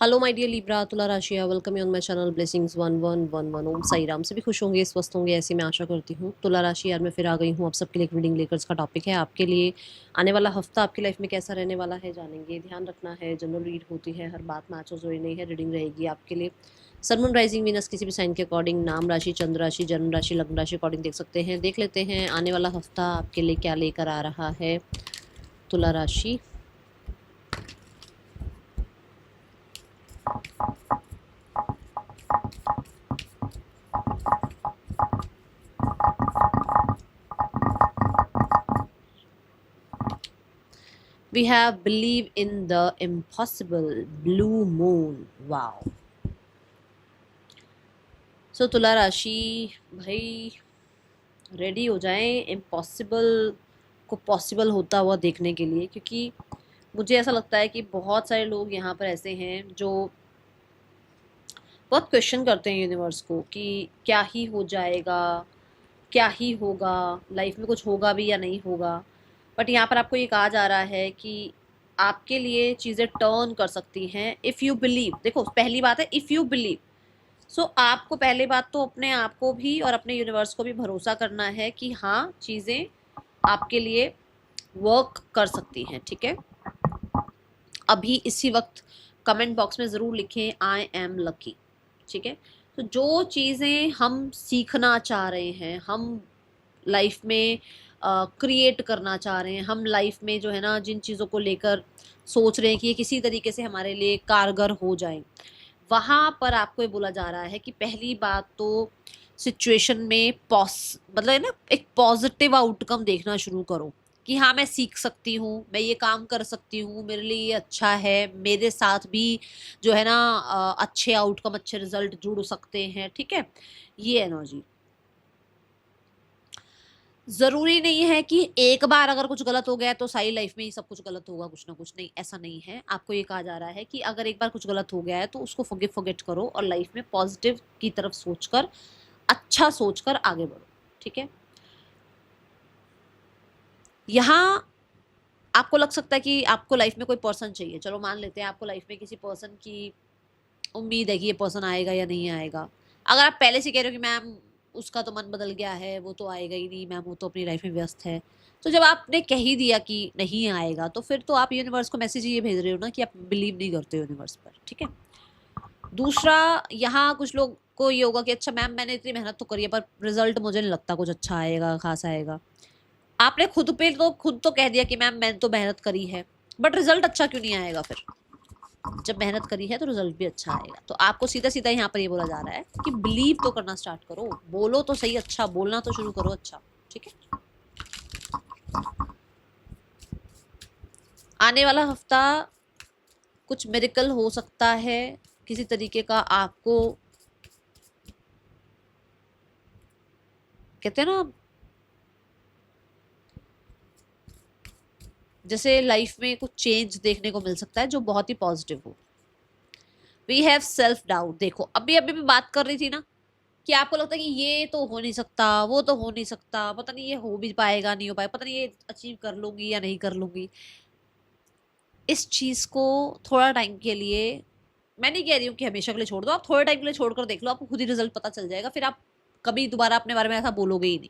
Hello my dear Libra तुला राशिया, welcome you on my channel blessings 1111। Om Sai Ram. से भी खुश होंगे, स्वस्थ होंगे, ऐसी मैं आशा करती हूँ। तुला राशि यार मैं फिर आ गई हूँ आप सबके लिए एक रीडिंग लेकर। इसका टॉपिक है आपके लिए आने वाला हफ्ता आपकी लाइफ में कैसा रहने वाला है, जानेंगे। ध्यान रखना है, जनरल रीड होती है, हर बात मैच और जोड़ी नहीं है। रीडिंग रहेगी आपके लिए सन मून राइजिंग वीनस किसी भी साइन के अकॉर्डिंग, नाम राशि, चंद्र राशि, जन्म राशि, लग्न राशि अकॉर्डिंग देख सकते हैं। देख लेते हैं आने वाला हफ्ता आपके लिए क्या लेकर आ रहा है तुला राशि। We have believe in the impossible, blue moon. Wow. सो तुला राशि भाई रेडी हो जाएं इम्पॉसिबल को पॉसिबल होता हुआ देखने के लिए, क्योंकि मुझे ऐसा लगता है कि बहुत सारे लोग यहाँ पर ऐसे हैं जो बहुत क्वेश्चन करते हैं यूनिवर्स को कि क्या ही हो जाएगा, क्या ही होगा, लाइफ में कुछ होगा भी या नहीं होगा। बट यहाँ पर आपको ये कहा जा रहा है कि आपके लिए चीज़ें टर्न कर सकती हैं इफ़ यू बिलीव। देखो पहली बात है इफ़ यू बिलीव। सो आपको पहले बात तो अपने आप को भी और अपने यूनिवर्स को भी भरोसा करना है कि हाँ चीज़ें आपके लिए वर्क कर सकती हैं। ठीक है, अभी इसी वक्त कमेंट बॉक्स में ज़रूर लिखें आई एम लकी। ठीक है, तो जो चीज़ें हम सीखना चाह रहे हैं, हम लाइफ में क्रिएट करना चाह रहे हैं, हम लाइफ में जो है ना जिन चीज़ों को लेकर सोच रहे हैं कि ये किसी तरीके से हमारे लिए कारगर हो जाए, वहाँ पर आपको ये बोला जा रहा है कि पहली बात तो सिचुएशन में मतलब है ना एक पॉजिटिव आउटकम देखना शुरू करो कि हाँ मैं सीख सकती हूँ, मैं ये काम कर सकती हूँ, मेरे लिए ये अच्छा है, मेरे साथ भी जो है ना अच्छे आउटकम, अच्छे रिजल्ट जुड़ सकते हैं। ठीक है, ये एनर्जी। ज़रूरी नहीं है कि एक बार अगर कुछ गलत हो गया तो सारी लाइफ में ही सब कुछ गलत होगा, कुछ ना कुछ। नहीं, ऐसा नहीं है। आपको ये कहा जा रहा है कि अगर एक बार कुछ गलत हो गया है तो उसको फॉरगेट करो और लाइफ में पॉजिटिव की तरफ सोचकर, अच्छा सोचकर आगे बढ़ो। ठीक है, यहाँ आपको लग सकता है कि आपको लाइफ में कोई पर्सन चाहिए। चलो मान लेते हैं आपको लाइफ में किसी पर्सन की उम्मीद है कि ये पर्सन आएगा या नहीं आएगा। अगर आप पहले से कह रहे हो कि मैम उसका तो मन बदल गया है, वो तो आएगा ही नहीं मैम, वो तो अपनी लाइफ में व्यस्त है, तो जब आपने कह ही दिया कि नहीं आएगा तो फिर तो आप यूनिवर्स को मैसेज ये भेज रहे हो ना कि आप बिलीव नहीं करते हो यूनिवर्स पर। ठीक है, दूसरा, यहाँ कुछ लोग को ये होगा कि अच्छा मैम मैंने इतनी मेहनत तो करी है पर रिजल्ट मुझे नहीं लगता कुछ अच्छा आएगा, खास आएगा। आपने खुद तो कह दिया कि मैम मैंने तो मेहनत करी है, बट रिजल्ट अच्छा क्यों नहीं आएगा? फिर जब मेहनत करी है तो रिजल्ट भी अच्छा आएगा। तो आपको सीधा सीधा यहाँ पर ये बोला जा रहा है कि बिलीव तो करना स्टार्ट करो, बोलो तो सही, अच्छा बोलना तो शुरू करो। अच्छा ठीक है, आने वाला हफ्ता कुछ मिरेकल हो सकता है किसी तरीके का। आपको कहते हैं ना जैसे लाइफ में कुछ चेंज देखने को मिल सकता है जो बहुत ही पॉजिटिव हो। We have self doubt. देखो अभी अभी मैं बात कर रही थी ना कि आपको लगता है कि ये तो हो नहीं सकता, वो तो हो नहीं सकता, पता नहीं ये हो भी पाएगा नहीं हो पाएगा, पता नहीं ये अचीव कर लूंगी या नहीं कर लूंगी। इस चीज को थोड़ा टाइम के लिए, मैं नहीं कह रही हूँ कि हमेशा के लिए छोड़ दो, आप थोड़े टाइम के लिए छोड़कर देख लो, आपको खुद ही रिजल्ट पता चल जाएगा। फिर आप कभी दोबारा अपने बारे में ऐसा बोलोगे ही नहीं।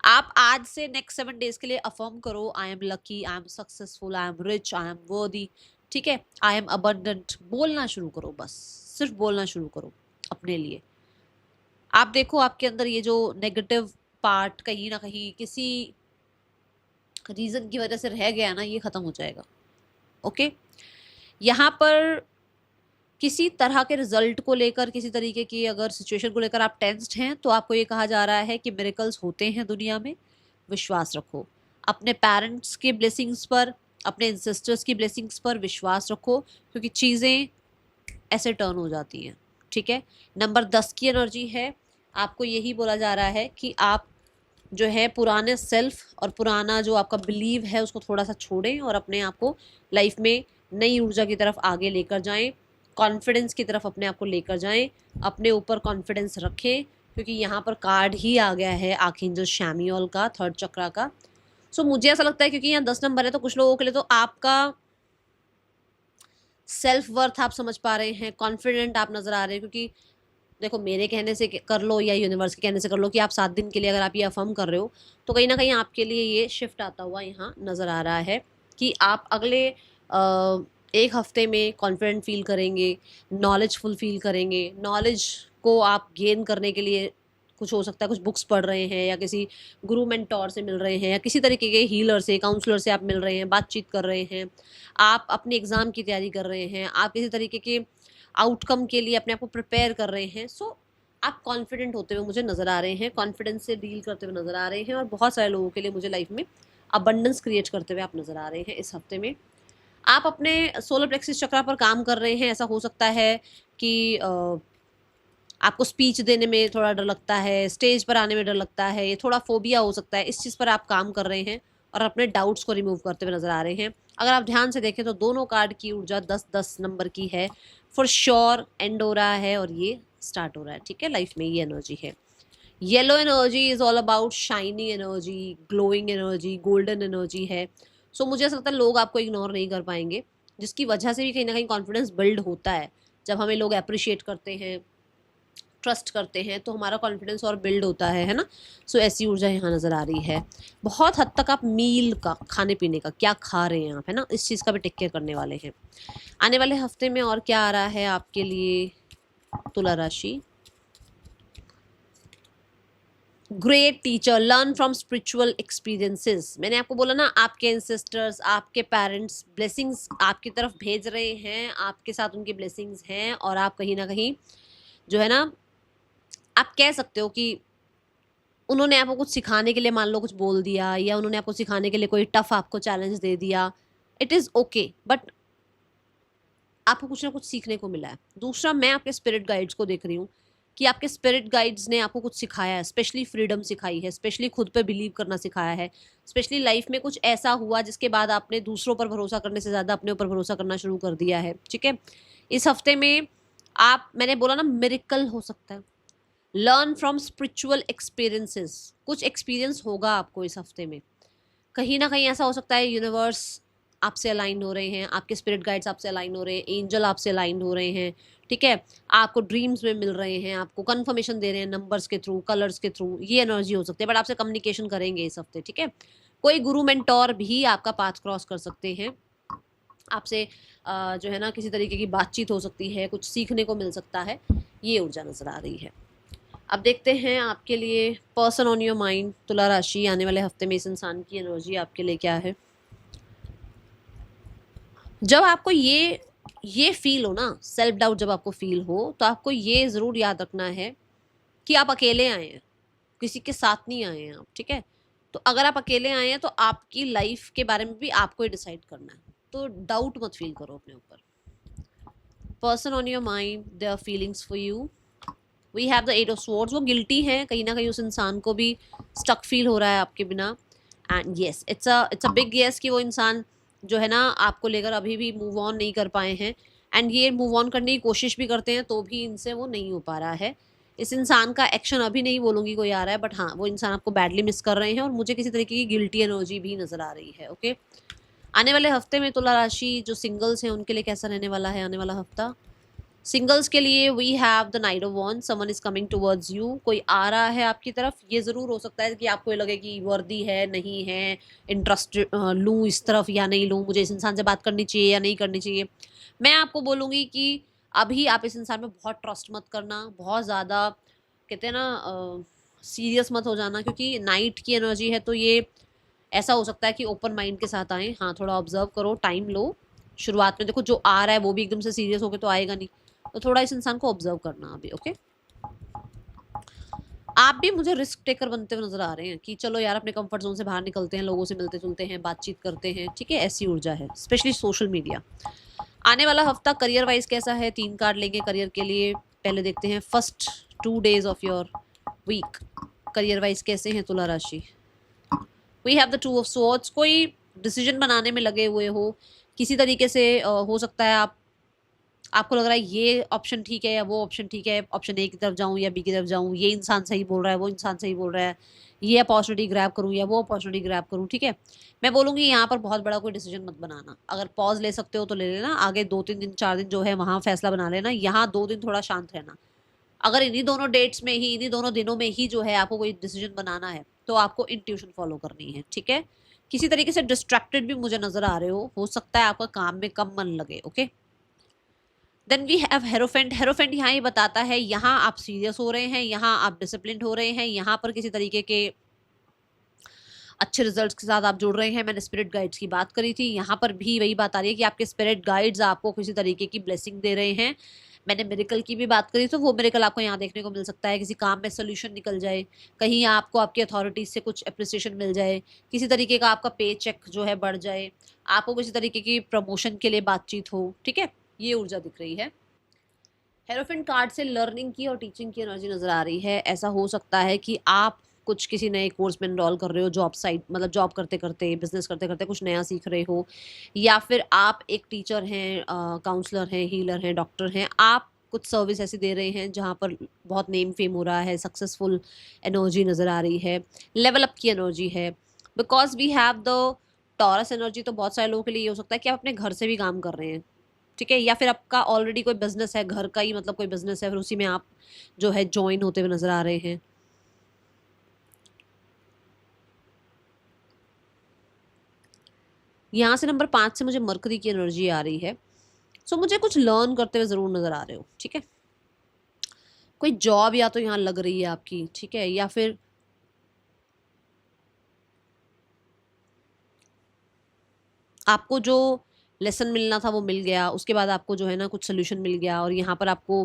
आप आज से नेक्स्ट 7 डेज के लिए अफर्म करो I am lucky, I am successful, I am rich, I am वर्दी। ठीक है, आई एम अबंडेंट, बोलना शुरू करो, बस सिर्फ बोलना शुरू करो अपने लिए। आप देखो आपके अंदर ये जो नेगेटिव पार्ट कहीं ना कहीं किसी रीजन की वजह से रह गया ना, ये खत्म हो जाएगा। ओके, यहाँ पर किसी तरह के रिजल्ट को लेकर, किसी तरीके की अगर सिचुएशन को लेकर आप टेंस्ड हैं तो आपको ये कहा जा रहा है कि मिरेकल्स होते हैं दुनिया में, विश्वास रखो। अपने पेरेंट्स के ब्लेसिंग्स पर, अपने इंसिस्टर्स की ब्लेसिंग्स पर विश्वास रखो, क्योंकि चीज़ें ऐसे टर्न हो जाती हैं। ठीक है, नंबर 10 की एनर्जी है। आपको यही बोला जा रहा है कि आप जो है पुराने सेल्फ और पुराना जो आपका बिलीव है उसको थोड़ा सा छोड़ें और अपने आप को लाइफ में नई ऊर्जा की तरफ आगे लेकर जाएं, कॉन्फिडेंस की तरफ अपने आप को लेकर जाएं, अपने ऊपर कॉन्फिडेंस रखें, क्योंकि यहाँ पर कार्ड ही आ गया है आर्कएंजल शैम्यूएल का, थर्ड चक्रा का। सो मुझे ऐसा लगता है क्योंकि यहाँ 10 नंबर है तो कुछ लोगों के लिए तो आपका सेल्फ वर्थ आप समझ पा रहे हैं, कॉन्फिडेंट आप नज़र आ रहे हैं, क्योंकि देखो मेरे कहने से कर लो या यूनिवर्स के कहने से कर लो कि आप 7 दिन के लिए अगर आप ये अफर्म कर रहे हो, तो कहीं ना कहीं आपके लिए ये शिफ्ट आता हुआ यहाँ नज़र आ रहा है कि आप अगले 1 हफ्ते में कॉन्फिडेंट फील करेंगे, नॉलेजफुल फील करेंगे। नॉलेज को आप गेन करने के लिए कुछ हो सकता है, कुछ बुक्स पढ़ रहे हैं या किसी गुरु मेंटोर से मिल रहे हैं या किसी तरीके के हीलर से, काउंसलर से आप मिल रहे हैं, बातचीत कर रहे हैं, आप अपने एग्ज़ाम की तैयारी कर रहे हैं, आप किसी तरीके के आउटकम के लिए अपने आप को प्रिपेयर कर रहे हैं। सो आप कॉन्फिडेंट होते हुए मुझे नज़र आ रहे हैं, कॉन्फिडेंस से डील करते हुए नज़र आ रहे हैं, और बहुत सारे लोगों के लिए मुझे लाइफ में अबंडेंस क्रिएट करते हुए आप नज़र आ रहे हैं इस हफ्ते में। आप अपने सोलर प्लेक्सिस चक्रा पर काम कर रहे हैं। ऐसा हो सकता है कि आपको स्पीच देने में थोड़ा डर लगता है, स्टेज पर आने में डर लगता है, ये थोड़ा फोबिया हो सकता है। इस चीज़ पर आप काम कर रहे हैं और अपने डाउट्स को रिमूव करते हुए नज़र आ रहे हैं। अगर आप ध्यान से देखें तो दोनों कार्ड की ऊर्जा 10-10 नंबर की है। फॉर श्योर एंड हो रहा है और ये स्टार्ट हो रहा है, ठीक है। लाइफ में ये एनर्जी है। Yellow energy is all about shiny energy, glowing energy, golden energy है। सो मुझे ऐसा लगता है लोग आपको इग्नोर नहीं कर पाएंगे, जिसकी वजह से भी कहीं ना कहीं कॉन्फिडेंस बिल्ड होता है। जब हमें लोग अप्रिशिएट करते हैं, ट्रस्ट करते हैं, तो हमारा कॉन्फिडेंस और बिल्ड होता है ना। सो ऐसी ऊर्जा यहाँ नज़र आ रही है। बहुत हद तक आप मील का, खाने पीने का क्या खा रहे हैं आप, है ना, इस चीज़ का भी टेक केयर करने वाले हैं। आने वाले हफ्ते में और क्या आ रहा है आपके लिए तुला राशि? Great teacher, learn from spiritual experiences. मैंने आपको बोला ना, आपके एंसेस्टर्स, आपके पेरेंट्स ब्लेसिंग्स आपकी तरफ भेज रहे हैं, आपके साथ उनकी ब्लेसिंग्स हैं, और आप कहीं ना कहीं जो है ना, आप कह सकते हो कि उन्होंने आपको कुछ सिखाने के लिए मान लो कुछ बोल दिया, या उन्होंने आपको सिखाने के लिए कोई टफ आपको चैलेंज दे दिया। इट इज़ ओके, बट आपको कुछ ना कुछ सीखने को मिला है। दूसरा, मैं आपके स्पिरिट गाइड्स को देख रही हूँ कि आपके स्पिरिट गाइड्स ने आपको कुछ सिखाया है, स्पेशली फ्रीडम सिखाई है, स्पेशली खुद पे बिलीव करना सिखाया है, स्पेशली लाइफ में कुछ ऐसा हुआ जिसके बाद आपने दूसरों पर भरोसा करने से ज़्यादा अपने ऊपर भरोसा करना शुरू कर दिया है, ठीक है। इस हफ्ते में आप, मैंने बोला ना, मिरेकल हो सकता है। लर्न फ्रॉम स्पिरिचुअल एक्सपीरियंसेस, कुछ एक्सपीरियंस होगा आपको इस हफ्ते में। कहीं ना कहीं ऐसा हो सकता है यूनिवर्स आपसे अलाइन हो रहे हैं, आपके स्पिरिट गाइड्स आपसे अलाइन हो रहे हैं, एंजल आपसे अलाइन हो रहे हैं, ठीक है। आपको ड्रीम्स में मिल रहे हैं, आपको कंफर्मेशन दे रहे हैं नंबर्स के थ्रू, कलर्स के थ्रू, ये एनर्जी हो सकती है। बट आपसे कम्युनिकेशन करेंगे इस हफ्ते, ठीक है। कोई गुरु मेंटोर भी आपका पाथ क्रॉस कर सकते हैं, आपसे जो है ना किसी तरीके की बातचीत हो सकती है, कुछ सीखने को मिल सकता है। ये ऊर्जा नजर आ रही है। अब देखते हैं आपके लिए पर्सन ऑन योर माइंड, तुला राशि, आने वाले हफ्ते में इस इंसान की एनर्जी आपके लिए क्या है। जब आपको ये फील हो ना, सेल्फ डाउट जब आपको फील हो, तो आपको ये ज़रूर याद रखना है कि आप अकेले आए हैं, किसी के साथ नहीं आए हैं आप, ठीक है। तो अगर आप अकेले आए हैं तो आपकी लाइफ के बारे में भी आपको ही डिसाइड करना है, तो डाउट मत फील करो अपने ऊपर। Person on your mind, their feelings for you. We have the 8 of swords. वो गिल्टी है, कहीं ना कहीं उस इंसान को भी स्टक फील हो रहा है आपके बिना। And yes, it's a big yes कि वो इंसान जो है ना आपको लेकर अभी भी मूव ऑन नहीं कर पाए हैं, एंड ये मूव ऑन करने की कोशिश भी करते हैं तो भी इनसे वो नहीं हो पा रहा है। इस इंसान का एक्शन अभी नहीं बोलूँगी कोई आ रहा है, बट हाँ, वो इंसान आपको बैडली मिस कर रहे हैं, और मुझे किसी तरीके की गिल्टी एनर्जी भी नज़र आ रही है, ओके। आने वाले हफ्ते में तुला राशि जो सिंगल्स हैं उनके लिए कैसा रहने वाला है आने वाला हफ्ता? सिंगल्स के लिए we have the knight of wands, someone is coming towards you. कोई आ रहा है आपकी तरफ। ये ज़रूर हो सकता है कि आपको ये लगे कि वर्दी है, नहीं है, इंटरेस्ट लूँ इस तरफ या नहीं लूँ, मुझे इस इंसान से बात करनी चाहिए या नहीं करनी चाहिए। मैं आपको बोलूँगी कि अभी आप इस इंसान में बहुत ट्रस्ट मत करना, बहुत ज़्यादा कहते हैं ना सीरियस मत हो जाना, क्योंकि नाइट की एनर्जी है। तो ये ऐसा हो सकता है कि ओपन माइंड के साथ आएँ। हाँ, थोड़ा ऑब्जर्व करो, टाइम लो। शुरुआत में देखो जो आ रहा है वो भी एकदम से सीरियस होकर तो आएगा नहीं, तो थोड़ा इस इंसान को ऑब्जर्व करना अभी, ओके। आप भी मुझे रिस्क टेकर बनते हुए नजर आ रहे हैं कि चलो यार अपने कंफर्ट जोन से बाहर निकलते हैं, लोगों से मिलते जुलते हैं, बातचीत करते हैं, ठीक है। ऐसी ऊर्जा है, स्पेशली सोशल मीडिया। आने वाला हफ्ता करियर वाइज कैसा है? 3 कार्ड लेंगे करियर के लिए। पहले देखते हैं first 2 days of your week, career wise कैसे हैं तुला राशि। We have the 2 of swords. कोई डिसीजन बनाने में लगे हुए हो, किसी तरीके से हो सकता है आप आपको लग रहा है ये ऑप्शन ठीक है या वो ऑप्शन ठीक है, ऑप्शन ए की तरफ जाऊं या बी की तरफ जाऊं, ये इंसान सही बोल रहा है, वो इंसान सही बोल रहा है, ये अपॉर्चुनिटी ग्रैब करूं या वो अपॉर्चुनिटी ग्रैब करूं, ठीक है। मैं बोलूंगी यहाँ पर बहुत बड़ा कोई डिसीजन मत बनाना, अगर पॉज ले सकते हो तो ले लेना, आगे 2-3 दिन 4 दिन जो है वहां फैसला बना लेना, यहाँ 2 दिन थोड़ा शांत रहना। अगर इन्हीं दोनों डेट्स में ही, इन्हीं दोनों दिनों में ही जो है आपको कोई डिसीजन बनाना है तो आपको इंट्यूशन फॉलो करनी है, ठीक है। किसी तरीके से डिस्ट्रैक्टेड भी मुझे नजर आ रहे हो सकता है आपका काम में कम मन लगे, okay. Then we have hierophant. Hierophant यहाँ ही बताता है यहाँ आप सीरियस हो रहे हैं, यहाँ आप डिसिप्लिन हो रहे हैं, यहाँ पर किसी तरीके के अच्छे रिजल्ट्स के साथ आप जुड़ रहे हैं। मैंने स्पिरिट गाइड्स की बात करी थी, यहाँ पर भी वही बात आ रही है कि आपके स्पिरिट गाइड्स आपको किसी तरीके की ब्लेसिंग दे रहे हैं। मैंने मिरेकल की भी बात करी, तो वो मिरेकल आपको यहाँ देखने को मिल सकता है, किसी काम में सोल्यूशन निकल जाए, कहीं आपको आपकी अथॉरिटीज से कुछ अप्रिसिएशन मिल जाए, किसी तरीके का आपका पे चेक जो है बढ़ जाए, आपको किसी तरीके की प्रमोशन के लिए बातचीत हो, ठीक है। ये ऊर्जा दिख रही है। हेरोफेंट कार्ड से लर्निंग की और टीचिंग की एनर्जी नजर आ रही है। ऐसा हो सकता है कि आप कुछ किसी नए कोर्स में एनरोल कर रहे हो, जॉब साइट मतलब जॉब करते करते, बिजनेस करते करते कुछ नया सीख रहे हो, या फिर आप एक टीचर हैं, काउंसलर हैं, हीलर हैं, डॉक्टर हैं, आप कुछ सर्विस ऐसी दे रहे हैं जहाँ पर बहुत नेम फेम हो रहा है, सक्सेसफुल एनर्जी नज़र आ रही है, लेवल अप की एनर्जी है। Because we have the Taurus energy, तो बहुत सारे लोगों के लिए ये हो सकता है कि आप अपने घर से भी काम कर रहे हैं, ठीक है, या फिर आपका ऑलरेडी कोई बिजनेस है, घर का ही मतलब कोई बिजनेस है, फिर उसी में आप जो है ज्वाइन होते हुए नजर आ रहे हैं। यहाँ से नंबर 5 से मुझे मरकरी की एनर्जी आ रही है। सो मुझे कुछ लर्न करते हुए जरूर नजर आ रहे हो, ठीक है। कोई जॉब या तो यहाँ लग रही है आपकी, ठीक है, या फिर आपको जो लेसन मिलना था वो मिल गया, उसके बाद आपको जो है ना कुछ सोल्यूशन मिल गया, और यहाँ पर आपको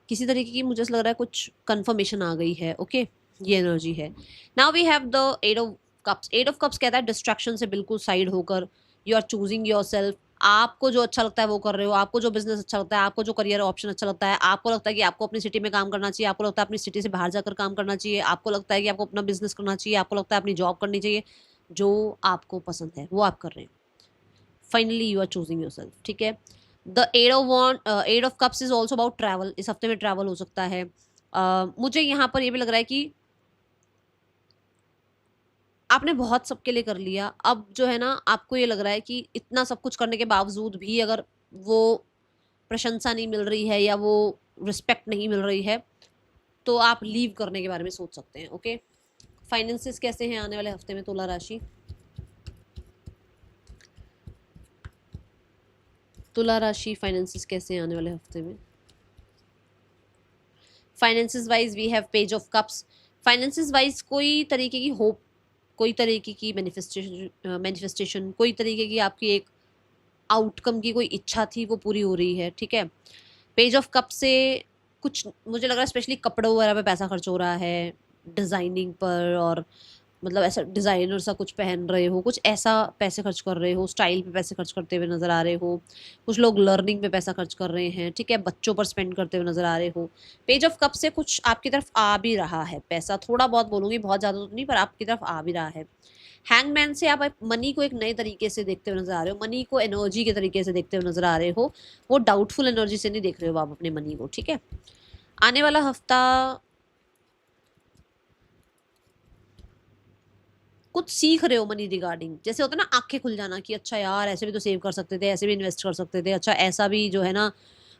किसी तरीके की मुझे ऐसा लग रहा है कुछ कंफर्मेशन आ गई है, ओके। ये एनर्जी है। Now we have the 8 of cups. 8 of cups कहता है डिस्ट्रैक्शन से बिल्कुल साइड होकर you are choosing yourself. आपको जो अच्छा लगता है वो कर रहे हो, आपको जो बिजनेस अच्छा लगता है, आपको जो करियर ऑप्शन अच्छा लगता है, आपको लगता है कि आपको अपनी सिटी में काम करना चाहिए, आपको लगता है अपनी सिटी से बाहर जाकर काम करना चाहिए, आपको लगता है कि आपको अपना बिजनेस करना चाहिए, आपको लगता है अपनी जॉब करनी चाहिए, जो आपको पसंद है वो आप कर रहे हैं। Finally you are choosing yourself, ठीक है। The 8 of cups is also about travel. इस हफ्ते में ट्रैवल हो सकता है। मुझे यहाँ पर ये भी लग रहा है कि आपने बहुत सबके लिए कर लिया, अब जो है ना आपको ये लग रहा है कि इतना सब कुछ करने के बावजूद भी अगर वो प्रशंसा नहीं मिल रही है या वो रिस्पेक्ट नहीं मिल रही है, तो आप लीव करने के बारे में सोच सकते हैं, ओके। फाइनेंसेस कैसे हैं आने वाले हफ्ते में तुला राशि? तुला राशि फाइनेंसेस कैसे हैं आने वाले हफ्ते में? Finances wise we have page of cups. Finances wise कोई तरीके की होप, कोई तरीके की मैनिफेस्टेशन, कोई तरीके की आपकी एक आउटकम की कोई इच्छा थी वो पूरी हो रही है, ठीक है। पेज ऑफ कप से कुछ मुझे लग रहा है स्पेशली कपड़ों वगैरह पे पैसा खर्च हो रहा है, डिज़ाइनिंग पर, और मतलब ऐसा डिज़ाइनर सा कुछ पहन रहे हो, कुछ ऐसा पैसे खर्च कर रहे हो, स्टाइल पे पैसे खर्च करते हुए नज़र आ रहे हो। कुछ लोग लर्निंग पे पैसा खर्च कर रहे हैं, ठीक है, बच्चों पर स्पेंड करते हुए नज़र आ रहे हो। पेज ऑफ कप से कुछ आपकी तरफ आ भी रहा है पैसा, थोड़ा बहुत बोलूँगी, बहुत ज़्यादा तो नहीं, पर आपकी तरफ आ भी रहा है। हैंगमैन से आप मनी को एक नए तरीके से देखते हुए नजर आ रहे हो, मनी को एनर्जी के तरीके से देखते हुए नजर आ रहे हो, वो डाउटफुल एनर्जी से नहीं देख रहे हो आप अपने मनी को, ठीक है। आने वाला हफ्ता कुछ सीख रहे हो मनी रिगार्डिंग, जैसे होता है ना आंखें खुल जाना कि अच्छा यार ऐसे भी तो सेव कर सकते थे, ऐसे भी इन्वेस्ट कर सकते थे, अच्छा ऐसा भी जो है ना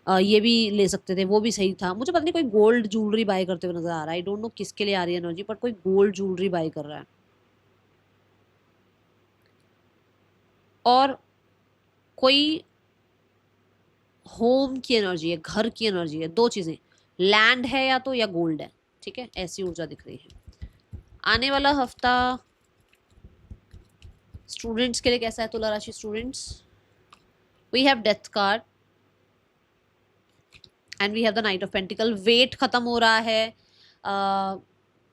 ये भी ले सकते थे, वो भी सही था। मुझे पता नहीं कोई गोल्ड ज्वेलरी बाय करते हुए नजर आ रहा है, आई डोंट नो किसके लिए आ रही है एनर्जी, बट कोई गोल्ड ज्वेलरी बाय कर रहा है। और कोई होम की एनर्जी है, घर की एनर्जी है, दो चीजें, लैंड है या तो या गोल्ड है, ठीक है, ऐसी ऊर्जा दिख रही है। आने वाला हफ्ता स्टूडेंट्स के लिए कैसा है तुला राशि students? We have death card and we have the knight of pentacle. Wait खत्म हो रहा है,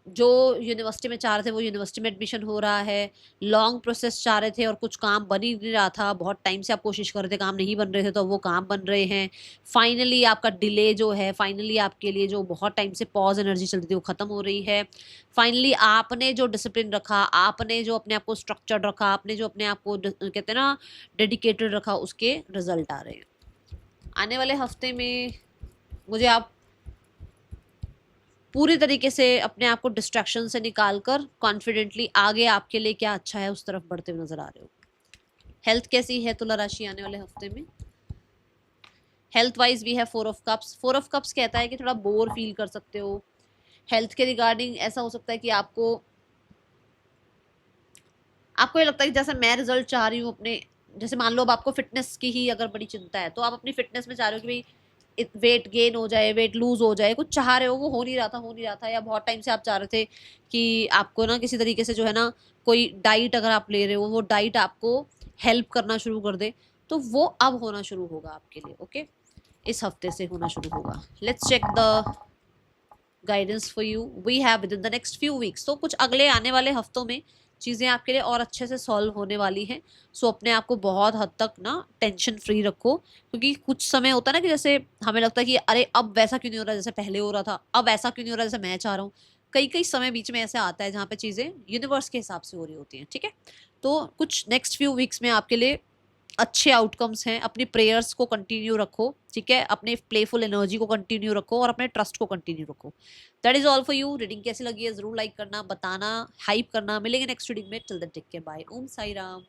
जो यूनिवर्सिटी में चाह रहे थे वो यूनिवर्सिटी में एडमिशन हो रहा है, लॉन्ग प्रोसेस चाह रहे थे और कुछ काम बन ही नहीं रहा था, बहुत टाइम से आप कोशिश कर रहे थे, काम नहीं बन रहे थे, तो वो काम बन रहे हैं। फाइनली आपका डिले जो है, फाइनली आपके लिए जो बहुत टाइम से पॉज एनर्जी चल रही थी वो खत्म हो रही है। फाइनली आपने जो डिसिप्लिन रखा, आपने जो अपने आप को स्ट्रक्चर्ड रखा, आपने जो अपने आप को कहते हैं ना डेडिकेटेड रखा, उसके रिजल्ट आ रहे हैं। आने वाले हफ्ते में मुझे आप पूरी तरीके से अपने आप को डिस्ट्रैक्शन से निकाल कर कॉन्फिडेंटली आगे आपके लिए क्या अच्छा है उस तरफ बढ़ते हुए नजर आ रहे हो। हेल्थ कैसी है तुला राशि आने वाले हफ्ते में? हेल्थ वाइज वी है 4 ऑफ कप्स। 4 ऑफ कप्स कहता है कि थोड़ा बोर फील कर सकते हो। हेल्थ के रिगार्डिंग ऐसा हो सकता है कि आपको आपको ये लगता है कि जैसे मैं रिजल्ट चाह रही हूँ अपने, जैसे मान लो अब आपको फिटनेस की ही अगर बड़ी चिंता है तो आप अपनी फिटनेस में चाह रहे हो कि भाई वेट गेन हो जाए, वेट लूज हो जाए, कुछ चाह रहे हो, वो हो नहीं रहा था, या बहुत टाइम से आप चाह रहे थे कि आपको ना किसी तरीके से जो है ना कोई डाइट अगर आप ले रहे हो वो डाइट आपको हेल्प करना शुरू कर दे, तो वो अब होना शुरू होगा आपके लिए। ओके, इस हफ्ते से होना शुरू होगा। Let's check the guidance for you we have within the next few weeks. तो कुछ अगले आने वाले हफ्तों में चीज़ें आपके लिए और अच्छे से सॉल्व होने वाली हैं। सो अपने आप को बहुत हद तक ना टेंशन फ्री रखो, क्योंकि कुछ समय होता है ना कि जैसे हमें लगता है कि अरे अब वैसा क्यों नहीं हो रहा जैसे पहले हो रहा था, अब ऐसा क्यों नहीं हो रहा जैसे मैं चाह रहा हूँ। कई कई समय बीच में ऐसे आता है जहाँ पे चीज़ें यूनिवर्स के हिसाब से हो रही होती हैं। ठीक है, तो कुछ नेक्स्ट फ्यू वीक्स में आपके लिए अच्छे आउटकम्स हैं। अपनी प्रेयर्स को कंटिन्यू रखो, ठीक है, अपने प्लेफुल एनर्जी को कंटिन्यू रखो और अपने ट्रस्ट को कंटिन्यू रखो। That is all for you. Reading कैसी लगी है जरूर लाइक करना, बताना, हाइप करना। मिलेंगे नेक्स्ट रीडिंग में। Till then take care, bye. Om Sai Ram.